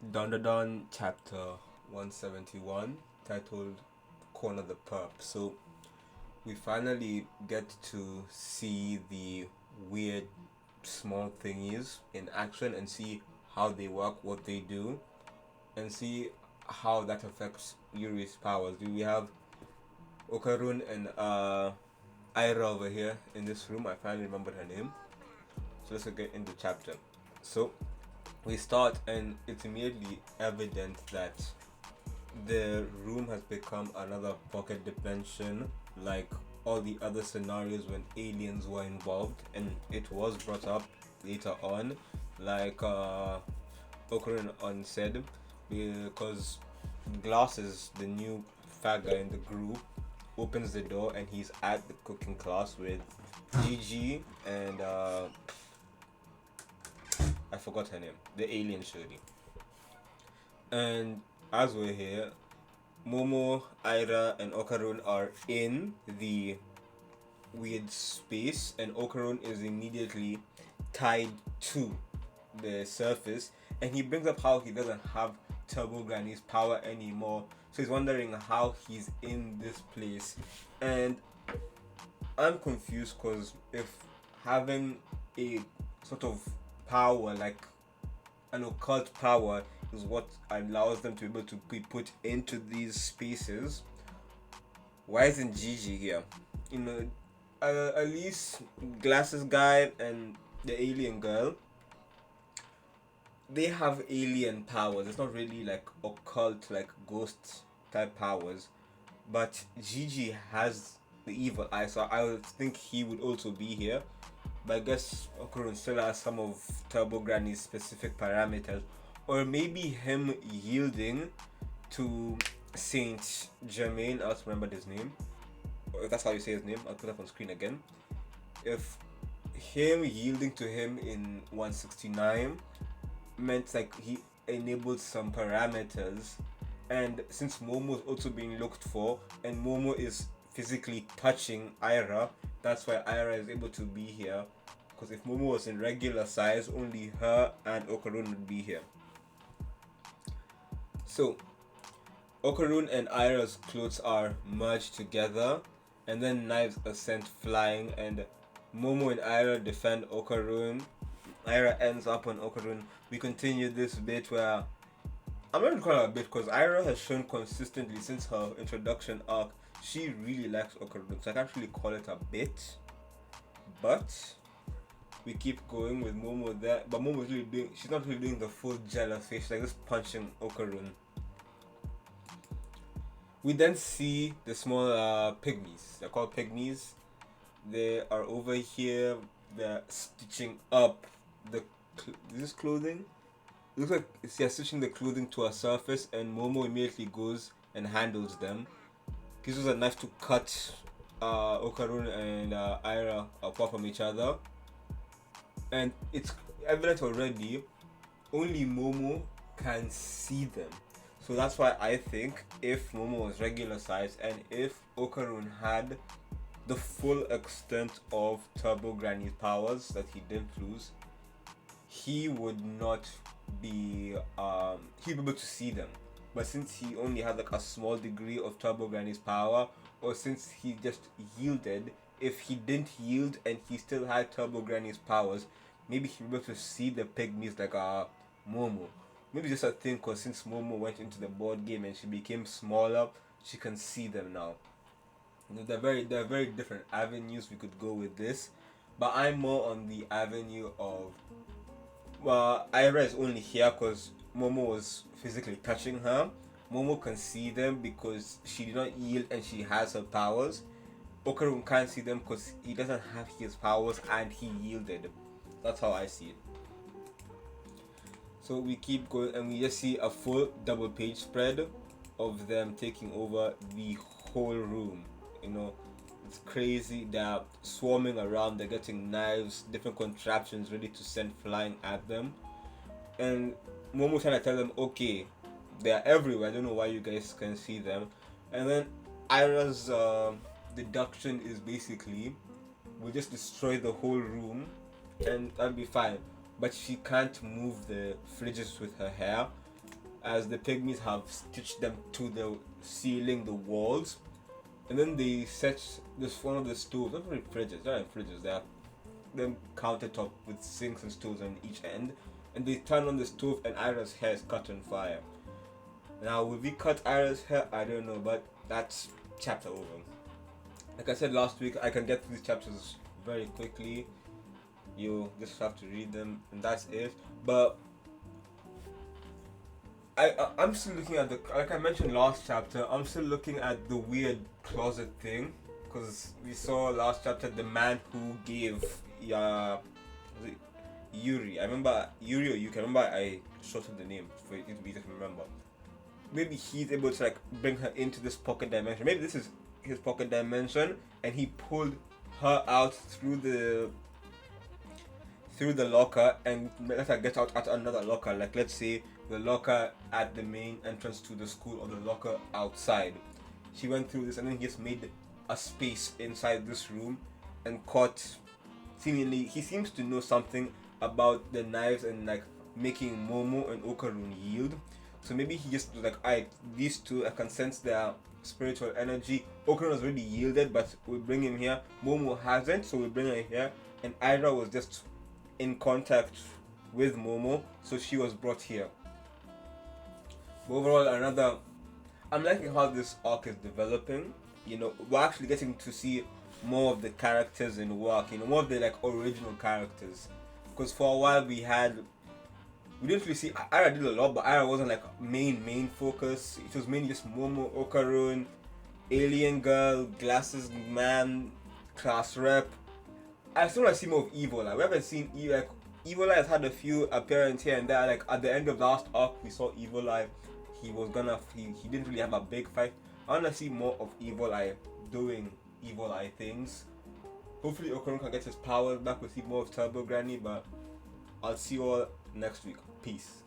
DanDaDann Chapter 171, titled Corner the Perp. So we finally get to see the weird small thingies in action and see how they work, what they do, and see how that affects Yuri's powers. We have Okarun and Ira over here in this room. I finally remembered her name. So let's get into chapter. So we start, and it's immediately evident that the room has become another pocket dimension, like all the other scenarios when aliens were involved, and it was brought up later on, like Okarun on said, because Glass is the new fat guy in the group, opens the door and he's at the cooking class with Gigi and I forgot her name, the alien shorty. And as we're here, Momo, Ira, and Okarun are in the weird space, and Okarun is immediately tied to the surface, and he brings up how he doesn't have Turbo Granny's power anymore. So he's wondering how he's in this place, and I'm confused because if having a sort of power like an occult power is what allows them to be able to be put into these spaces, why isn't Gigi here? You know, at least Glasses guy and the alien girl, they have alien powers. It's not really like occult, like ghost type powers, but Gigi has the evil eye, so I would think he would also be here. But I guess Okurun still has some of Turbo Granny's specific parameters, or maybe him yielding to Saint Germain. I also remembered his name. Or if that's how you say his name, I'll put it up on screen again. If him yielding to him in 169 meant like he enabled some parameters, and since Momo is also being looked for, and Momo is physically touching Ira, that's why Ira is able to be here. Because if Momo was in regular size, only her and Okarun would be here. So Okarun and Ira's clothes are merged together, and then knives are sent flying, and Momo and Ira defend Okarun. Ira ends up on Okarun. We continue this bit where I'm not going to call it a bit because Ira has shown consistently since her introduction arc she really likes Okarun, so I can't really call it a bit. But we keep going with Momo there, but Momo's really doing, she's not really doing the full jealous face, she's like just punching Okarun. We then see the small pygmies. They're called pygmies. They are over here. They're stitching up the this clothing. It looks like they're stitching the clothing to a surface, and Momo immediately goes and handles them. He uses a knife to cut Okarun and Ira apart from each other, and it's evident already. Only Momo can see them. So that's why I think if Momo was regular size and if Okarun had the full extent of Turbo Granny's powers that he didn't lose, he would not be he'd be able to see them. But since he only had like a small degree of Turbo Granny's power, or since he just yielded, if he didn't yield and he still had Turbo Granny's powers, maybe he'd be able to see the pygmies like Momo. Maybe just a thing because since Momo went into the board game and she became smaller, she can see them now. You know, they're very different avenues we could go with this, but I'm more on the avenue of Ira is only here because Momo was physically touching her. Momo can see them because she did not yield and she has her powers. Okarun can't see them because he doesn't have his powers and he yielded. That's how I see it. So we keep going and we just see a full double page spread of them taking over the whole room. You know, it's crazy. They're swarming around, they're getting knives, different contraptions ready to send flying at them. And Momo's trying to tell them, okay, they're everywhere. I don't know why you guys can see them. And then Ira's deduction is basically, we'll just destroy the whole room and that'll be fine. But she can't move the fridges with her hair. as the pygmies have stitched them to the ceiling, the walls, and then they set this one of the stoves, not really fridges, they're not fridges, they're them countertop with sinks and stoves on each end, and they turn on the stove and Ira's hair is caught on fire. Now, will we cut Ira's hair? I don't know, but that's chapter over. Like I said last week, I can get through these chapters very quickly. You just have to read them, and that's it. But I'm still looking at like I mentioned last chapter, I'm still looking at the weird closet thing, because we saw last chapter the man who gave Yuri. I remember Yuri or Yuki. I remember I shortened the name for it to be easy to remember. Maybe he's able to like bring her into this pocket dimension. Maybe this is his pocket dimension, and he pulled her out through the locker and let her get out at another locker. Like, let's say the locker at the main entrance to the school or the locker outside. She went through this, and then he just made a space inside this room and caught. Seemingly, he seems to know something about the knives and like making Momo and Okarun yield. So maybe he just was like, alright, these two, I can sense their spiritual energy. Okarun has already yielded, but we'll bring him here. Momo hasn't, so we'll bring her here. And Ira was just in contact with Momo, so she was brought here. But overall, I'm liking how this arc is developing. You know, we're actually getting to see more of the characters in work. You know, more of the like original characters. Because for a while we didn't really see Ira did a lot, but Ira wasn't like main focus. It was mainly just Momo, Okarun, Alien Girl, Glasses Man, Class Rep. I still want to see more of Evil Eye. We haven't seen Evil Eye has had a few appearances here and there. Like at the end of last arc, we saw Evil Eye. He didn't really have a big fight. I want to see more of Evil Eye doing Evil Eye things. Hopefully Okarun can get his powers back. We'll see more of Turbo Granny, but I'll see you all next week. Peace.